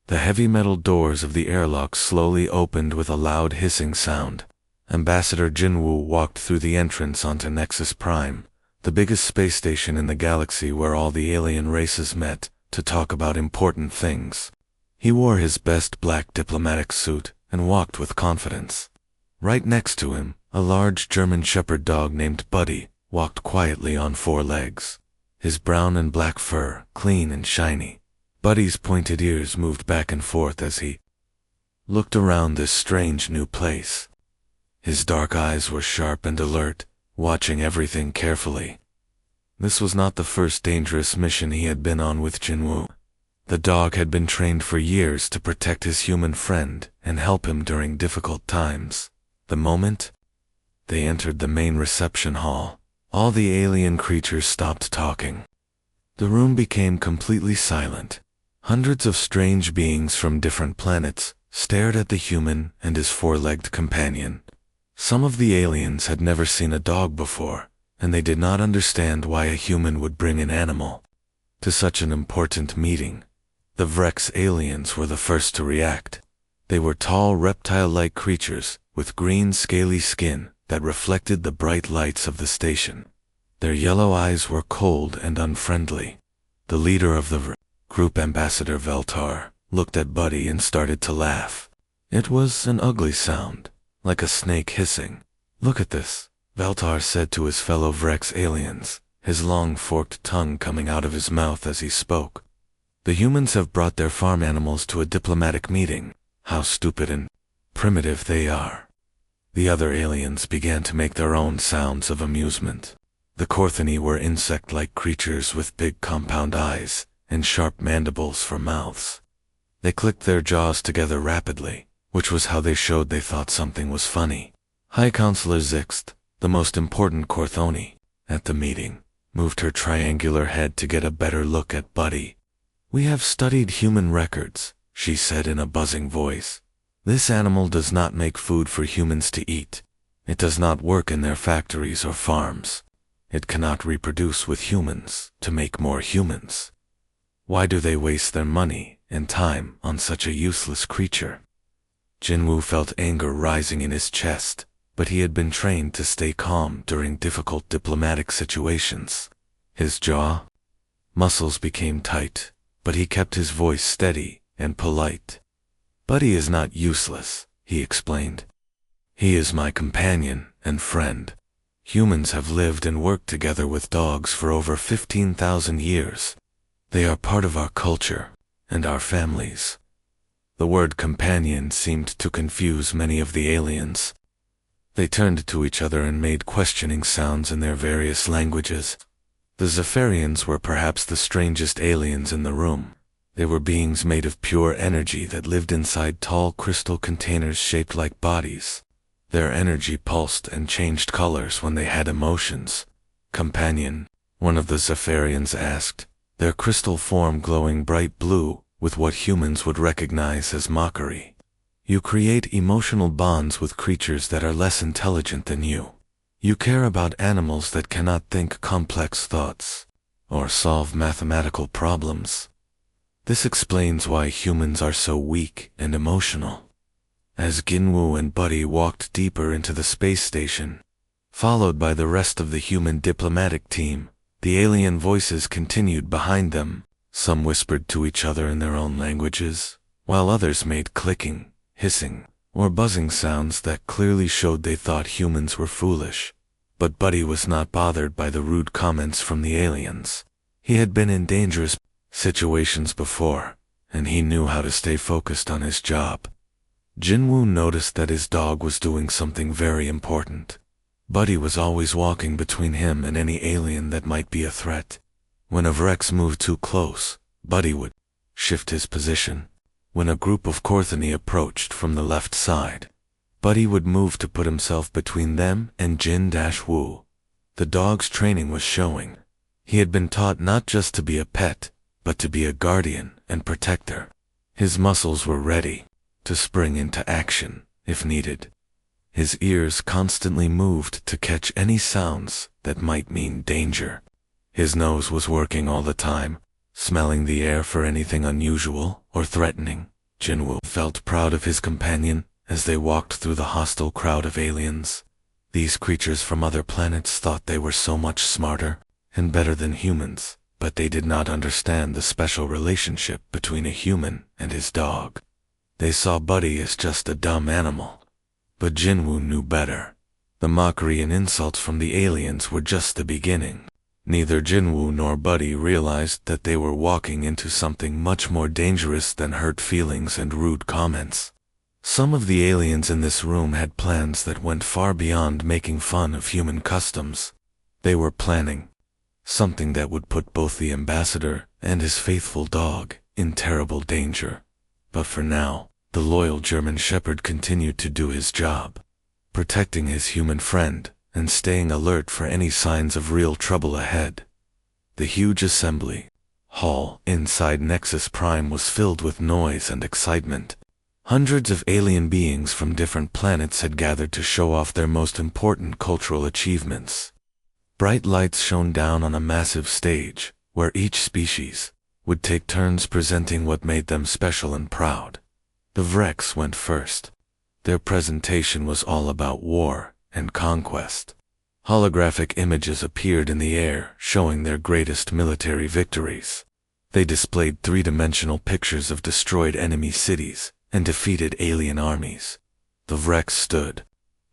The heavy metal doors of the airlock slowly opened with a loud hissing sound. Ambassador Jinwoo walked through the entrance onto Nexus Prime, the biggest space station in the galaxy where all the alien races met to talk about important things. He wore his best black diplomatic suit and walked with confidence. Right next to him, a large German shepherd dog named Buddy walked quietly on 4 legs. His brown and black fur, clean and shiny. Buddy's pointed ears moved back and forth as he looked around this strange new place. His dark eyes were sharp and alert, watching everything carefully. This was not the first dangerous mission he had been on with Jinwoo. The dog had been trained for years to protect his human friend and help him during difficult times. The moment they entered the main reception hall, all the alien creatures stopped talking. The room became completely silent. Hundreds of strange beings from different planets stared at the human and his 4-legged companion. Some of the aliens had never seen a dog before, and they did not understand why a human would bring an animal to such an important meeting. The Vrex aliens were the first to react. They were tall reptile-like creatures with green scaly skin that reflected the bright lights of the station. Their yellow eyes were cold and unfriendly. The leader of the group, Ambassador Veltar, looked at Buddy and started to laugh. It was an ugly sound, like a snake hissing. "Look at this," Veltar said to his fellow Vrex aliens, his long forked tongue coming out of his mouth as he spoke. "The humans have brought their farm animals to a diplomatic meeting. How stupid and primitive they are." The other aliens began to make their own sounds of amusement. The Korthani were insect-like creatures with big compound eyes and sharp mandibles for mouths. They clicked their jaws together rapidly, which was how they showed they thought something was funny. High Counselor Zixt, the most important Korthoni at the meeting, moved her triangular head to get a better look at Buddy. "We have studied human records," she said in a buzzing voice. "This animal does not make food for humans to eat. It does not work in their factories or farms. It cannot reproduce with humans to make more humans. Why do they waste their money and time on such a useless creature?" Jinwoo felt anger rising in his chest, but he had been trained to stay calm during difficult diplomatic situations. His jaw muscles became tight, but he kept his voice steady and polite. "Buddy is not useless," he explained. "He is my companion and friend. Humans have lived and worked together with dogs for over 15,000 years. They are part of our culture and our families." The word companion seemed to confuse many of the aliens. They turned to each other and made questioning sounds in their various languages. The Zephyrians were perhaps the strangest aliens in the room. They were beings made of pure energy that lived inside tall crystal containers shaped like bodies. Their energy pulsed and changed colors when they had emotions. "Companion," one of the Zephyrians asked, their crystal form glowing bright blue with what humans would recognize as mockery. "You create emotional bonds with creatures that are less intelligent than you. You care about animals that cannot think complex thoughts or solve mathematical problems. This explains why humans are so weak and emotional." As Jinwoo and Buddy walked deeper into the space station, followed by the rest of the human diplomatic team, the alien voices continued behind them. Some whispered to each other in their own languages, while others made clicking, hissing, or buzzing sounds that clearly showed they thought humans were foolish. But Buddy was not bothered by the rude comments from the aliens. He had been in dangerous situations before, and he knew how to stay focused on his job. Jinwoo noticed that his dog was doing something very important. Buddy was always walking between him and any alien that might be a threat. When a Vrex moved too close, Buddy would shift his position. When a group of Korthani approached from the left side, Buddy would move to put himself between them and Jin-Woo. The dog's training was showing. He had been taught not just to be a pet, but to be a guardian and protector. His muscles were ready to spring into action if needed. His ears constantly moved to catch any sounds that might mean danger. His nose was working all the time, smelling the air for anything unusual or threatening. Jinwoo felt proud of his companion as they walked through the hostile crowd of aliens. These creatures from other planets thought they were so much smarter and better than humans, but they did not understand the special relationship between a human and his dog. They saw Buddy as just a dumb animal. But Jinwoo knew better. The mockery and insults from the aliens were just the beginning. Neither Jinwoo nor Buddy realized that they were walking into something much more dangerous than hurt feelings and rude comments. Some of the aliens in this room had plans that went far beyond making fun of human customs. They were planning something that would put both the ambassador and his faithful dog in terrible danger. But for now, the loyal German Shepherd continued to do his job, protecting his human friend and staying alert for any signs of real trouble ahead. The huge assembly hall inside Nexus Prime was filled with noise and excitement. Hundreds of alien beings from different planets had gathered to show off their most important cultural achievements. Bright lights shone down on a massive stage, where each species would take turns presenting what made them special and proud. The Vrex went first. Their presentation was all about war and conquest. Holographic images appeared in the air, showing their greatest military victories. They displayed three-dimensional pictures of destroyed enemy cities and defeated alien armies. The Vrex stood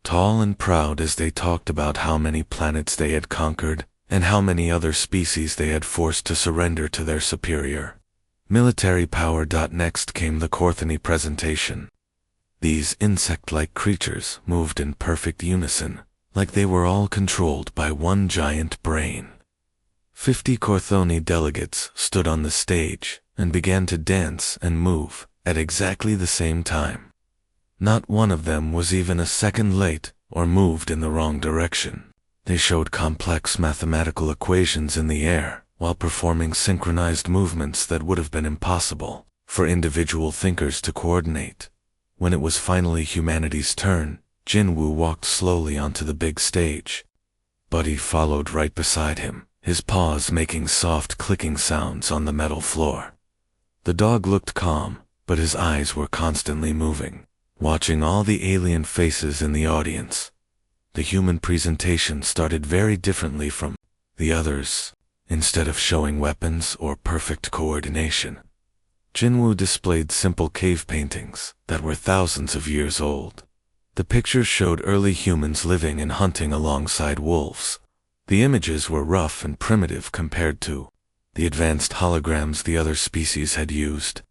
tall and proud as they talked about how many planets they had conquered and how many other species they had forced to surrender to their superior military power. Next came the Korthony presentation. These insect-like creatures moved in perfect unison, like they were all controlled by one giant brain. 50 Korthony delegates stood on the stage and began to dance and move at exactly the same time. Not one of them was even a second late or moved in the wrong direction. They showed complex mathematical equations in the air while performing synchronized movements that would have been impossible for individual thinkers to coordinate. When it was finally humanity's turn, Jinwoo walked slowly onto the big stage. Buddy followed right beside him, his paws making soft clicking sounds on the metal floor. The dog looked calm, but his eyes were constantly moving, watching all the alien faces in the audience. The human presentation started very differently from the others. Instead of showing weapons or perfect coordination, Jinwoo displayed simple cave paintings that were thousands of years old. The pictures showed early humans living and hunting alongside wolves. The images were rough and primitive compared to the advanced holograms the other species had used.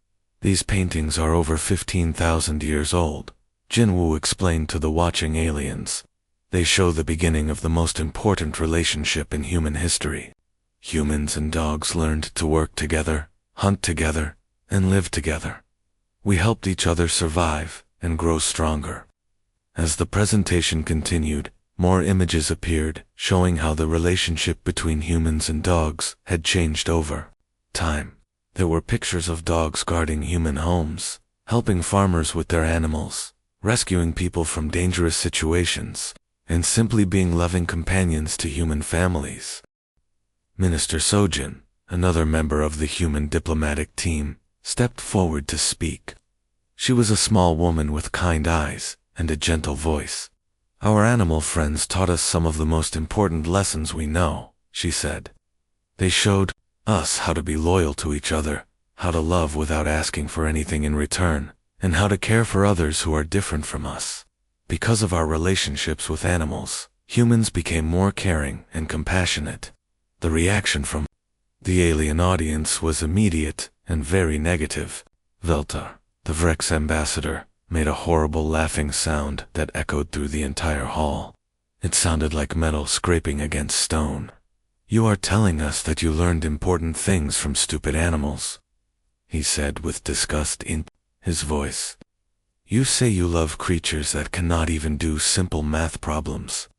These paintings are over 15,000 years old, Jinwoo explained to the watching aliens. They show the beginning of the most important relationship in human history. Humans and dogs learned to work together, hunt together, and live together. We helped each other survive and grow stronger. As the presentation continued, more images appeared, showing how the relationship between humans and dogs had changed over time. There were pictures of dogs guarding human homes, helping farmers with their animals, rescuing people from dangerous situations, and simply being loving companions to human families. Minister Sojin, another member of the human diplomatic team, stepped forward to speak. She was a small woman with kind eyes and a gentle voice. Our animal friends taught us some of the most important lessons we know, she said. They showed us how to be loyal to each other, how to love without asking for anything in return, and how to care for others who are different from us. Because of our relationships with animals, humans became more caring and compassionate. The reaction from the alien audience was immediate and very negative. Veltar, the Vrex ambassador, made a horrible laughing sound that echoed through the entire hall. It sounded like metal scraping against stone. You are telling us that you learned important things from stupid animals, he said with disgust in his voice. You say you love creatures that cannot even do simple math problems.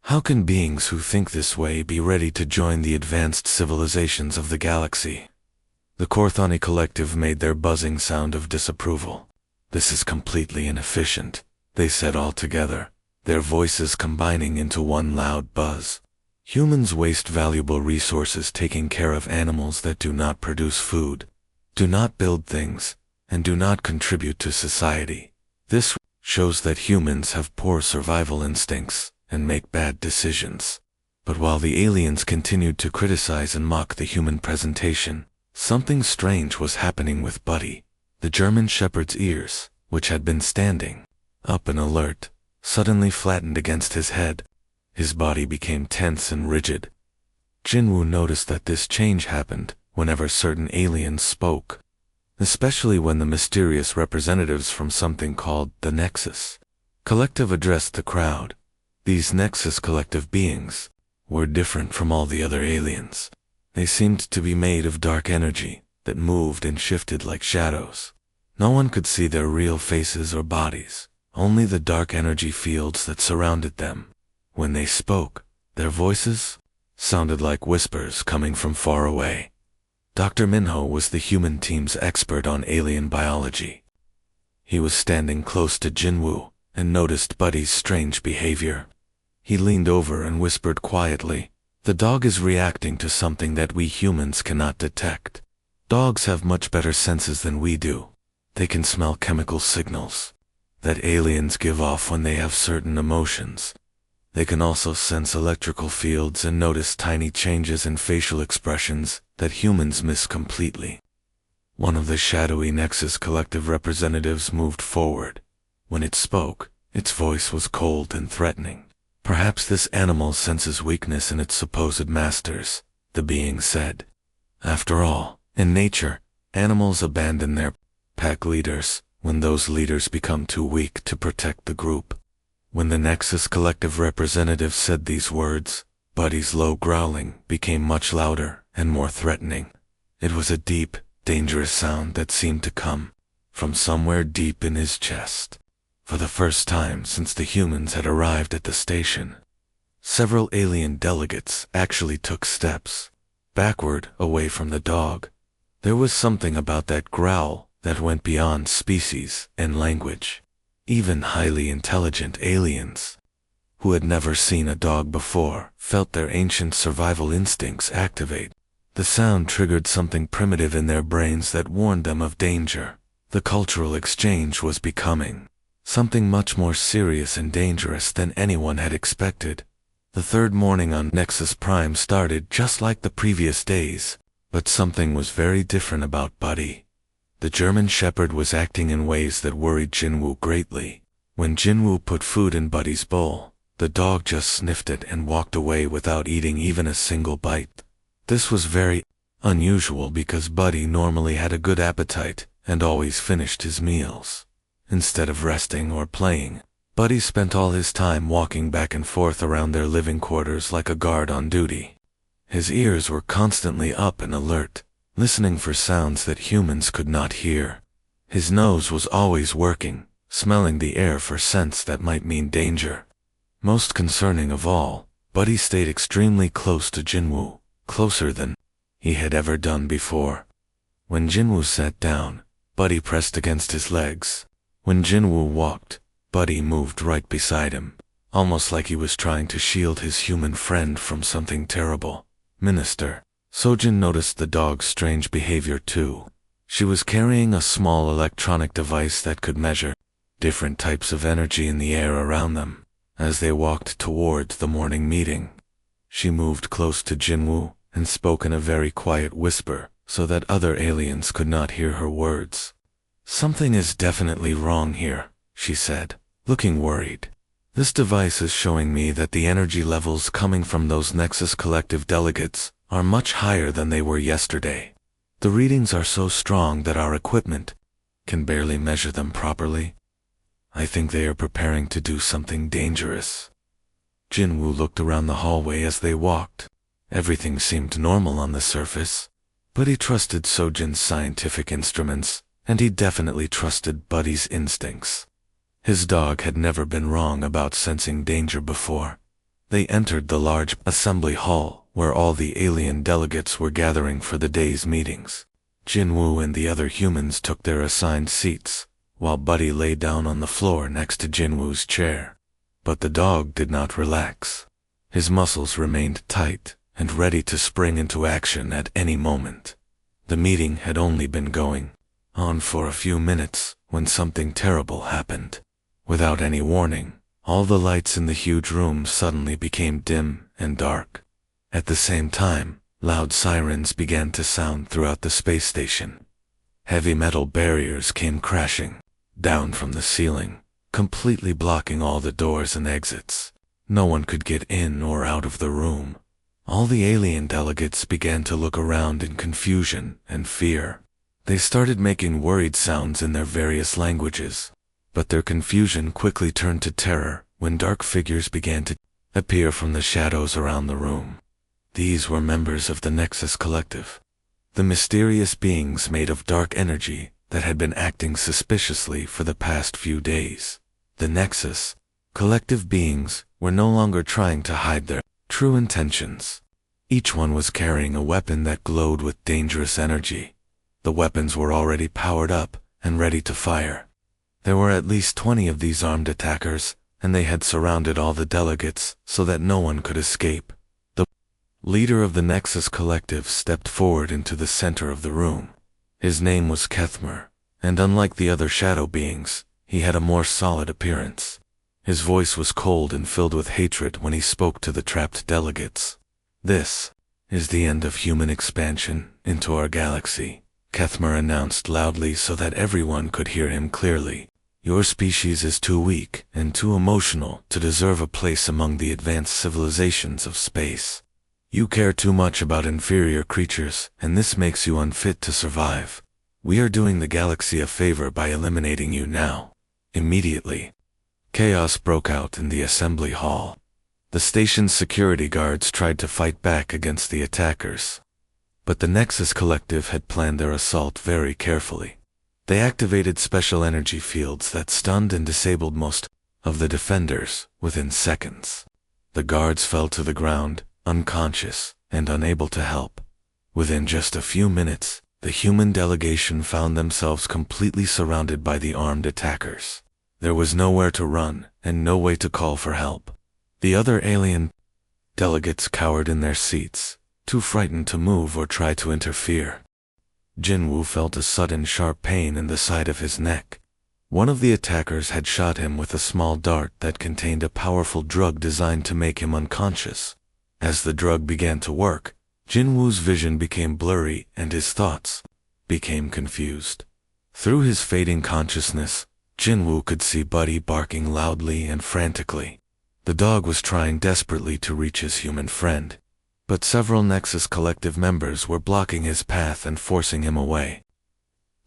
How can beings who think this way be ready to join the advanced civilizations of the galaxy? The Korthony collective made their buzzing sound of disapproval. This is completely inefficient, they said all together, their voices combining into one loud buzz. Humans waste valuable resources taking care of animals that do not produce food, do not build things, and do not contribute to society. This shows that humans have poor survival instincts and make bad decisions. But while the aliens continued to criticize and mock the human presentation, something strange was happening with Buddy. The German shepherd's ears, which had been standing up and alert, suddenly flattened against his head. His body became tense and rigid. Jinwoo noticed that this change happened whenever certain aliens spoke, especially when the mysterious representatives from something called the Nexus Collective addressed the crowd. These Nexus Collective beings were different from all the other aliens. They seemed to be made of dark energy that moved and shifted like shadows. No one could see their real faces or bodies, only the dark energy fields that surrounded them. When they spoke, their voices sounded like whispers coming from far away. Dr. Minho was the human team's expert on alien biology. He was standing close to Jinwoo and noticed Buddy's strange behavior. He leaned over and whispered quietly, "The dog is reacting to something that we humans cannot detect. Dogs have much better senses than we do. They can smell chemical signals that aliens give off when they have certain emotions. They can also sense electrical fields and notice tiny changes in facial expressions that humans miss completely." One of the shadowy Nexus Collective representatives moved forward. When it spoke, its voice was cold and threatening. "Perhaps this animal senses weakness in its supposed masters," the being said. "After all, in nature, animals abandon their pack leaders when those leaders become too weak to protect the group." When the Nexus Collective representative said these words, Buddy's low growling became much louder and more threatening. It was a deep, dangerous sound that seemed to come from somewhere deep in his chest. For the first time since the humans had arrived at the station, several alien delegates actually took steps backward away from the dog. There was something about that growl that went beyond species and language. Even highly intelligent aliens, who had never seen a dog before, felt their ancient survival instincts activate. The sound triggered something primitive in their brains that warned them of danger. The cultural exchange was becoming something much more serious and dangerous than anyone had expected. The third morning on Nexus Prime started just like the previous days, but something was very different about Buddy. The German Shepherd was acting in ways that worried Jinwoo greatly. When Jinwoo put food in Buddy's bowl, the dog just sniffed it and walked away without eating even a single bite. This was very unusual because Buddy normally had a good appetite and always finished his meals. Instead of resting or playing, Buddy spent all his time walking back and forth around their living quarters like a guard on duty. His ears were constantly up and alert, listening for sounds that humans could not hear. His nose was always working, smelling the air for scents that might mean danger. Most concerning of all, Buddy stayed extremely close to Jinwoo, closer than he had ever done before. When Jinwoo sat down, Buddy pressed against his legs. When Jinwoo walked, Buddy moved right beside him, almost like he was trying to shield his human friend from something terrible. Minister Sojin noticed the dog's strange behavior too. She was carrying a small electronic device that could measure different types of energy in the air around them. As they walked towards the morning meeting, she moved close to Jinwoo and spoke in a very quiet whisper so that other aliens could not hear her words. "Something is definitely wrong here," she said, looking worried. "This device is showing me that the energy levels coming from those Nexus Collective delegates are much higher than they were yesterday. The readings are so strong that our equipment can barely measure them properly. I think they are preparing to do something dangerous." Jinwoo looked around the hallway as they walked. Everything seemed normal on the surface, but he trusted Sojin's scientific instruments, and he definitely trusted Buddy's instincts. His dog had never been wrong about sensing danger before. They entered the large assembly hall where all the alien delegates were gathering for the day's meetings. Jinwoo and the other humans took their assigned seats, while Buddy lay down on the floor next to Jinwoo's chair. But the dog did not relax. His muscles remained tight and ready to spring into action at any moment. The meeting had only been going on for a few minutes when something terrible happened. Without any warning, all the lights in the huge room suddenly became dim and dark. At the same time, loud sirens began to sound throughout the space station. Heavy metal barriers came crashing down from the ceiling, completely blocking all the doors and exits. No one could get in or out of the room. All the alien delegates began to look around in confusion and fear. They started making worried sounds in their various languages, but their confusion quickly turned to terror when dark figures began to appear from the shadows around the room. These were members of the Nexus Collective, the mysterious beings made of dark energy that had been acting suspiciously for the past few days. The Nexus Collective beings were no longer trying to hide their true intentions. Each one was carrying a weapon that glowed with dangerous energy. The weapons were already powered up and ready to fire. There were at least 20 of these armed attackers, and they had surrounded all the delegates so that no one could escape. The leader of the Nexus Collective stepped forward into the center of the room. His name was Kethmer, and unlike the other shadow beings, he had a more solid appearance. His voice was cold and filled with hatred when he spoke to the trapped delegates. "This is the end of human expansion into our galaxy," Kethmer announced loudly so that everyone could hear him clearly. "Your species is too weak and too emotional to deserve a place among the advanced civilizations of space. You care too much about inferior creatures, and this makes you unfit to survive. We are doing the galaxy a favor by eliminating you now." Immediately, chaos broke out in the assembly hall. The station's security guards tried to fight back against the attackers, but the Nexus Collective had planned their assault very carefully. They activated special energy fields that stunned and disabled most of the defenders within seconds. The guards fell to the ground, unconscious and unable to help. Within just a few minutes, the human delegation found themselves completely surrounded by the armed attackers. There was nowhere to run and no way to call for help. The other alien delegates cowered in their seats, too frightened to move or try to interfere. Jinwoo felt a sudden sharp pain in the side of his neck. One of the attackers had shot him with a small dart that contained a powerful drug designed to make him unconscious. As the drug began to work, Jinwoo's vision became blurry and his thoughts became confused. Through his fading consciousness, Jinwoo could see Buddy barking loudly and frantically. The dog was trying desperately to reach his human friend, but several Nexus Collective members were blocking his path and forcing him away.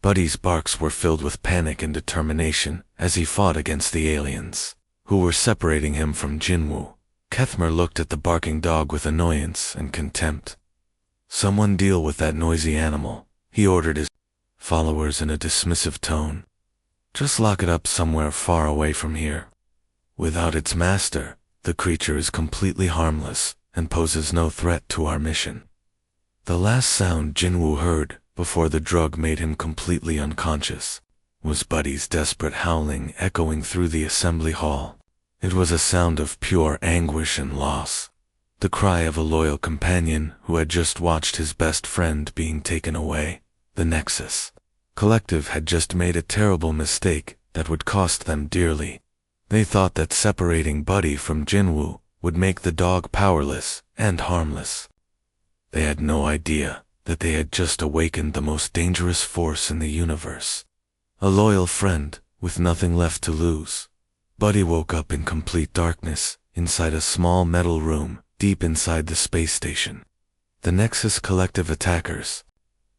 Buddy's barks were filled with panic and determination as he fought against the aliens, who were separating him from Jinwoo. Kethmer looked at the barking dog with annoyance and contempt. "Someone deal with that noisy animal," he ordered his followers in a dismissive tone. "Just lock it up somewhere far away from here. Without its master, the creature is completely harmless and poses no threat to our mission." The last sound Jinwoo heard before the drug made him completely unconscious was Buddy's desperate howling echoing through the assembly hall. It was a sound of pure anguish and loss, the cry of a loyal companion who had just watched his best friend being taken away. The Nexus Collective had just made a terrible mistake that would cost them dearly. They thought that separating Buddy from Jinwoo would make the dog powerless and harmless. They had no idea that they had just awakened the most dangerous force in the universe. A loyal friend with nothing left to lose. Buddy woke up in complete darkness inside a small metal room deep inside the space station. The Nexus Collective attackers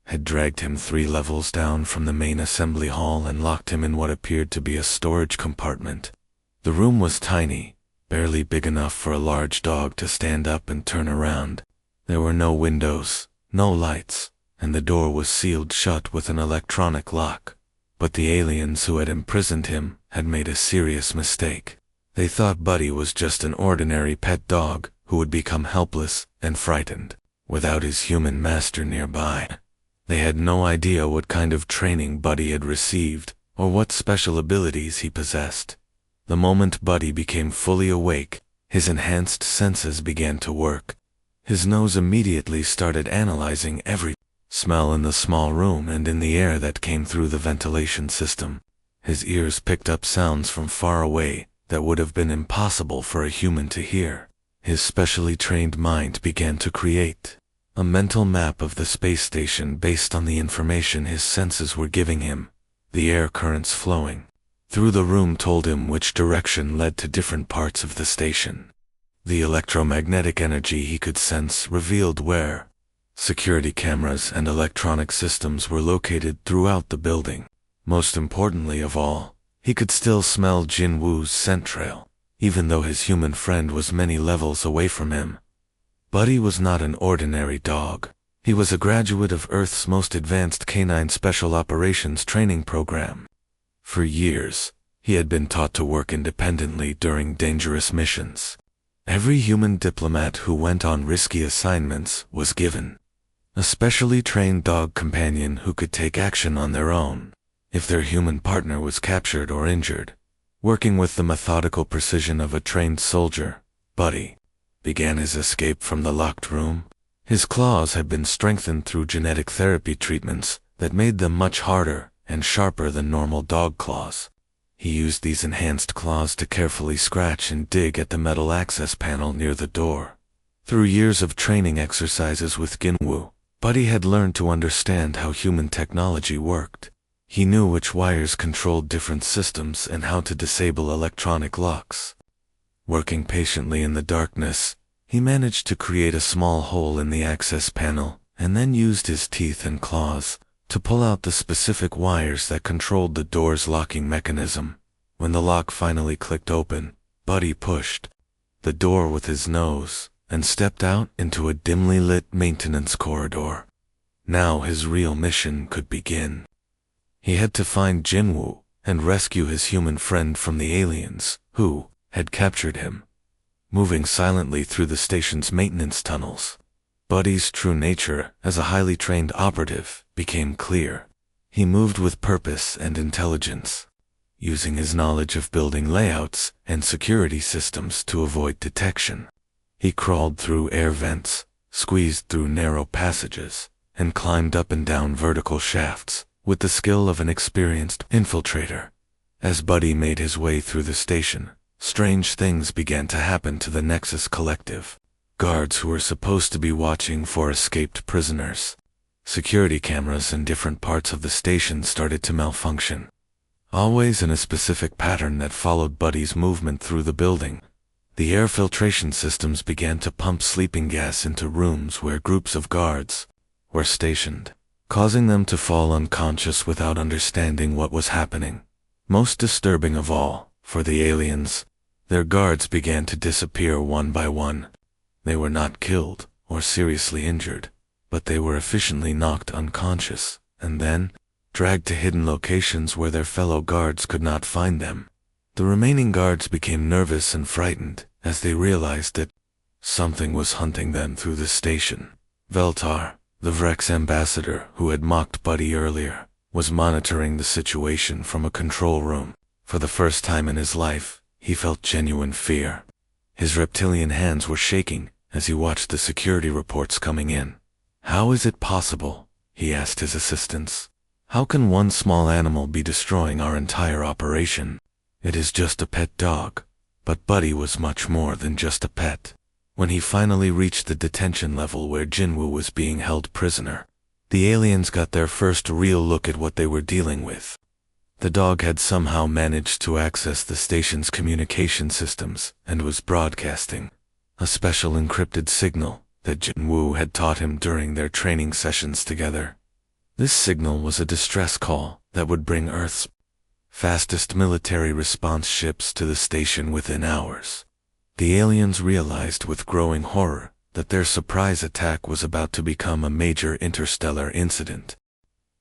had dragged him 3 levels down from the main assembly hall and locked him in what appeared to be a storage compartment. The room was tiny, barely big enough for a large dog to stand up and turn around. There were no windows, no lights, and the door was sealed shut with an electronic lock. But the aliens who had imprisoned him had made a serious mistake. They thought Buddy was just an ordinary pet dog who would become helpless and frightened without his human master nearby. They had no idea what kind of training Buddy had received or what special abilities he possessed. The moment Buddy became fully awake, his enhanced senses began to work. His nose immediately started analyzing every smell in the small room and in the air that came through the ventilation system. His ears picked up sounds from far away that would have been impossible for a human to hear. His specially trained mind began to create a mental map of the space station based on the information his senses were giving him. The air currents flowing through the room told him which direction led to different parts of the station. The electromagnetic energy he could sense revealed where security cameras and electronic systems were located throughout the building. Most importantly of all, he could still smell Jin Woo's scent trail, even though his human friend was many levels away from him. Buddy was not an ordinary dog. He was a graduate of Earth's most advanced canine special operations training program. For years, he had been taught to work independently during dangerous missions. Every human diplomat who went on risky assignments was given a specially trained dog companion who could take action on their own if their human partner was captured or injured. Working with the methodical precision of a trained soldier, Buddy began his escape from the locked room. His claws had been strengthened through genetic therapy treatments that made them much harder and sharper than normal dog claws. He used these enhanced claws to carefully scratch and dig at the metal access panel near the door. Through years of training exercises with Jinwoo, Buddy had learned to understand how human technology worked. He knew which wires controlled different systems and how to disable electronic locks. Working patiently in the darkness, he managed to create a small hole in the access panel and then used his teeth and claws to pull out the specific wires that controlled the door's locking mechanism. When the lock finally clicked open, Buddy pushed the door with his nose and stepped out into a dimly lit maintenance corridor. Now his real mission could begin. He had to find Jinwoo and rescue his human friend from the aliens, who had captured him. Moving silently through the station's maintenance tunnels, Buddy's true nature as a highly trained operative became clear. He moved with purpose and intelligence, using his knowledge of building layouts and security systems to avoid detection. He crawled through air vents, squeezed through narrow passages, and climbed up and down vertical shafts with the skill of an experienced infiltrator. As Buddy made his way through the station, strange things began to happen to the Nexus Collective. Guards who were supposed to be watching for escaped prisoners. Security cameras in different parts of the station started to malfunction, always in a specific pattern that followed Buddy's movement through the building. The air filtration systems began to pump sleeping gas into rooms where groups of guards were stationed, causing them to fall unconscious without understanding what was happening. Most disturbing of all, for the aliens, their guards began to disappear one by one. They were not killed or seriously injured, but they were efficiently knocked unconscious, and then dragged to hidden locations where their fellow guards could not find them. The remaining guards became nervous and frightened as they realized that something was hunting them through the station. Veltar, the Vrex ambassador who had mocked Buddy earlier, was monitoring the situation from a control room. For the first time in his life, he felt genuine fear. His reptilian hands were shaking as he watched the security reports coming in. "How is it possible?" he asked his assistants. "How can one small animal be destroying our entire operation? It is just a pet dog." But Buddy was much more than just a pet. When he finally reached the detention level where Jinwoo was being held prisoner, the aliens got their first real look at what they were dealing with. The dog had somehow managed to access the station's communication systems and was broadcasting a special encrypted signal that Jinwoo had taught him during their training sessions together. This signal was a distress call that would bring Earth's fastest military response ships to the station within hours. The aliens realized with growing horror that their surprise attack was about to become a major interstellar incident.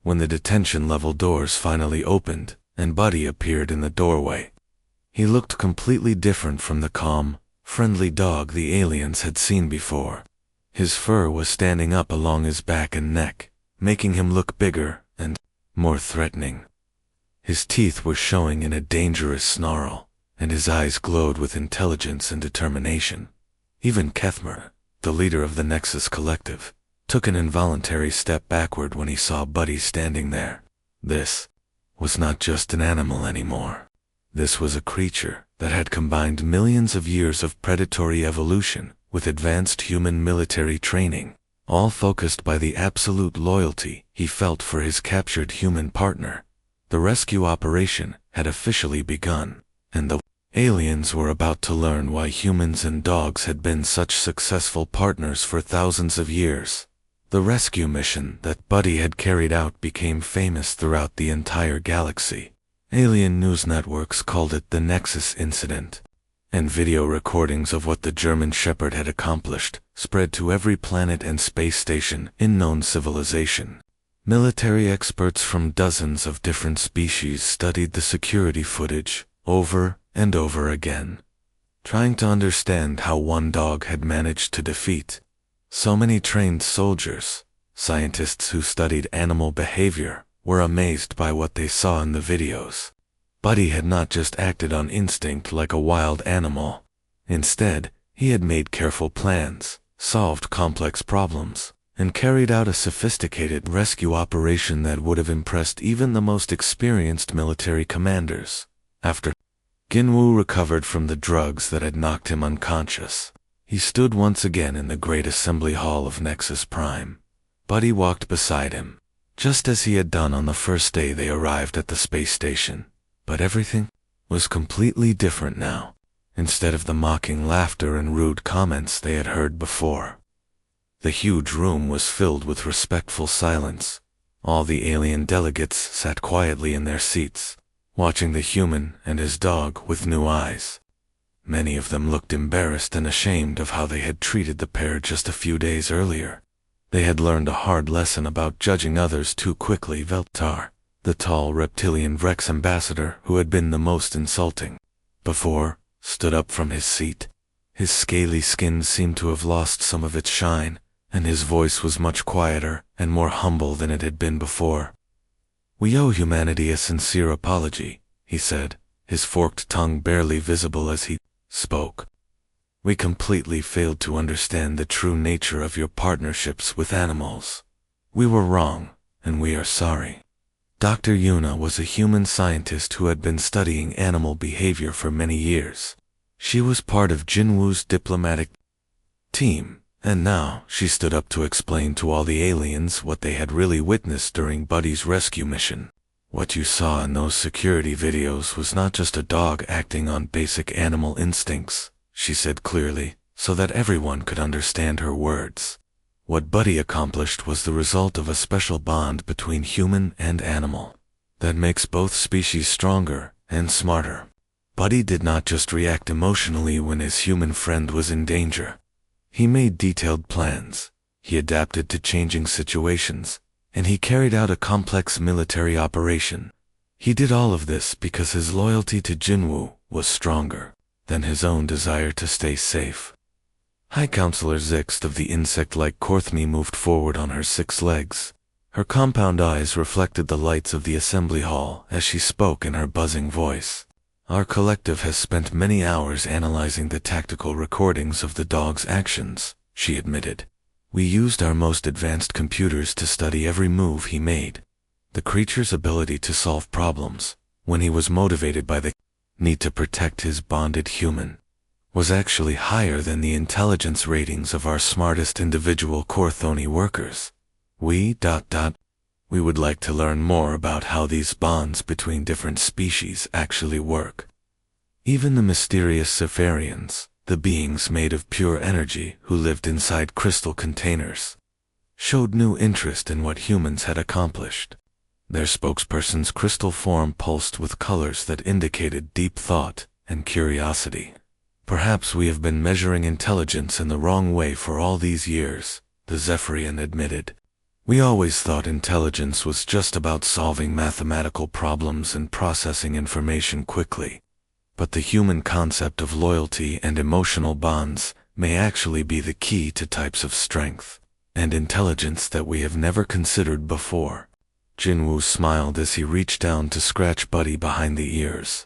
When the detention level doors finally opened and Buddy appeared in the doorway, he looked completely different from the calm, friendly dog the aliens had seen before. His fur was standing up along his back and neck, making him look bigger and more threatening. His teeth were showing in a dangerous snarl, and his eyes glowed with intelligence and determination. Even Kethmer, the leader of the Nexus Collective, took an involuntary step backward when he saw Buddy standing there. This was not just an animal anymore. This was a creature that had combined millions of years of predatory evolution with advanced human military training, all focused by the absolute loyalty he felt for his captured human partner. The rescue operation had officially begun, and the aliens were about to learn why humans and dogs had been such successful partners for thousands of years. The rescue mission that Buddy had carried out became famous throughout the entire galaxy. Alien news networks called it the Nexus Incident, and video recordings of what the German Shepherd had accomplished spread to every planet and space station in known civilization. Military experts from dozens of different species studied the security footage over and over again, trying to understand how one dog had managed to defeat so many trained soldiers. Scientists who studied animal behavior were amazed by what they saw in the videos. Buddy had not just acted on instinct like a wild animal. Instead, he had made careful plans, solved complex problems, and carried out a sophisticated rescue operation that would have impressed even the most experienced military commanders. After Jinwoo recovered from the drugs that had knocked him unconscious, he stood once again in the great assembly hall of Nexus Prime. Buddy walked beside him, just as he had done on the first day they arrived at the space station. But everything was completely different now. Instead of the mocking laughter and rude comments they had heard before, the huge room was filled with respectful silence. All the alien delegates sat quietly in their seats, watching the human and his dog with new eyes. Many of them looked embarrassed and ashamed of how they had treated the pair just a few days earlier. They had learned a hard lesson about judging others too quickly. Veltar, the tall reptilian Vrex ambassador who had been the most insulting before, stood up from his seat. His scaly skin seemed to have lost some of its shine, and his voice was much quieter and more humble than it had been before. "We owe humanity a sincere apology," he said, his forked tongue barely visible as he spoke. "We completely failed to understand the true nature of your partnerships with animals. We were wrong, and we are sorry." Dr. Yuna was a human scientist who had been studying animal behavior for many years. She was part of Jinwoo's diplomatic team, and now she stood up to explain to all the aliens what they had really witnessed during Buddy's rescue mission. "What you saw in those security videos was not just a dog acting on basic animal instincts," she said clearly, so that everyone could understand her words. "What Buddy accomplished was the result of a special bond between human and animal that makes both species stronger and smarter. Buddy did not just react emotionally when his human friend was in danger. He made detailed plans, he adapted to changing situations, and he carried out a complex military operation. He did all of this because his loyalty to Jinwoo was stronger than his own desire to stay safe." High Counselor Zixt of the insect-like Korthmi moved forward on her 6 legs. Her compound eyes reflected the lights of the assembly hall as she spoke in her buzzing voice. "Our collective has spent many hours analyzing the tactical recordings of the dog's actions," she admitted. "We used our most advanced computers to study every move he made. The creature's ability to solve problems, when he was motivated by the need to protect his bonded human, was actually higher than the intelligence ratings of our smartest individual Korthoni workers. We would like to learn more about how these bonds between different species actually work." Even the mysterious Sifarians, the beings made of pure energy who lived inside crystal containers, showed new interest in what humans had accomplished. Their spokesperson's crystal form pulsed with colors that indicated deep thought and curiosity. "Perhaps we have been measuring intelligence in the wrong way for all these years," the Zephyrian admitted. "We always thought intelligence was just about solving mathematical problems and processing information quickly. But the human concept of loyalty and emotional bonds may actually be the key to types of strength and intelligence that we have never considered before." Jinwoo smiled as he reached down to scratch Buddy behind the ears.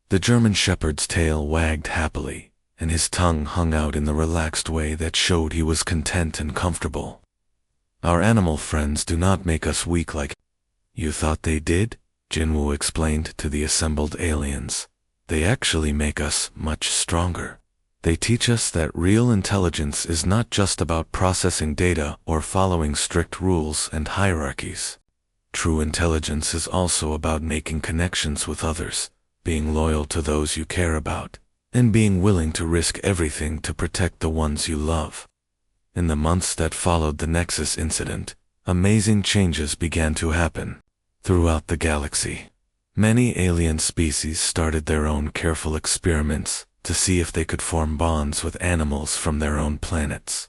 The German Shepherd's tail wagged happily, and his tongue hung out in the relaxed way that showed he was content and comfortable. Our animal friends do not make us weak like you thought they did, Jinwoo explained to the assembled aliens. They actually make us much stronger. They teach us that real intelligence is not just about processing data or following strict rules and hierarchies. True intelligence is also about making connections with others, being loyal to those you care about, and being willing to risk everything to protect the ones you love. In the months that followed the Nexus incident, amazing changes began to happen. Throughout the galaxy, many alien species started their own careful experiments to see if they could form bonds with animals from their own planets.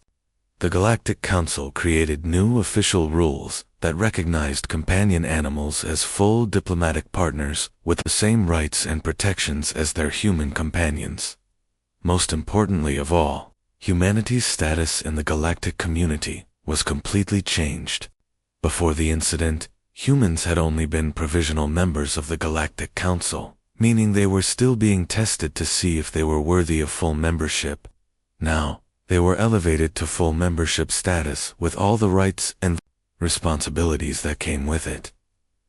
The Galactic Council created new official rules that recognized companion animals as full diplomatic partners with the same rights and protections as their human companions. Most importantly of all, humanity's status in the galactic community was completely changed. Before the incident, humans had only been provisional members of the Galactic Council, meaning they were still being tested to see if they were worthy of full membership. Now, they were elevated to full membership status with all the rights and responsibilities that came with it.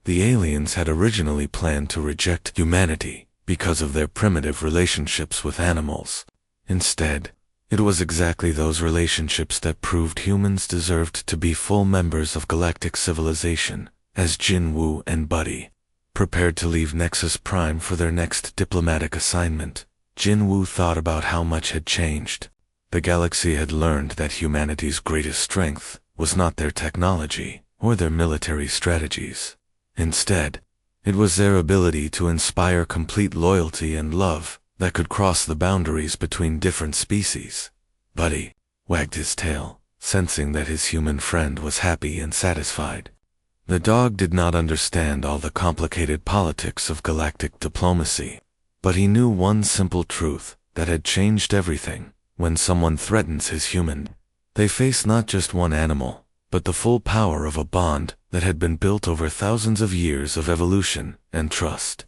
The aliens had originally planned to reject humanity because of their primitive relationships with animals. Instead, it was exactly those relationships that proved humans deserved to be full members of galactic civilization. As Jinwoo and Buddy prepared to leave Nexus Prime for their next diplomatic assignment, Jinwoo thought about how much had changed. The galaxy had learned that humanity's greatest strength was not their technology or their military strategies. Instead, it was their ability to inspire complete loyalty and love that could cross the boundaries between different species. Buddy wagged his tail, sensing that his human friend was happy and satisfied. The dog did not understand all the complicated politics of galactic diplomacy, but he knew one simple truth that had changed everything. When someone threatens his human, they face not just one animal, but the full power of a bond that had been built over thousands of years of evolution and trust.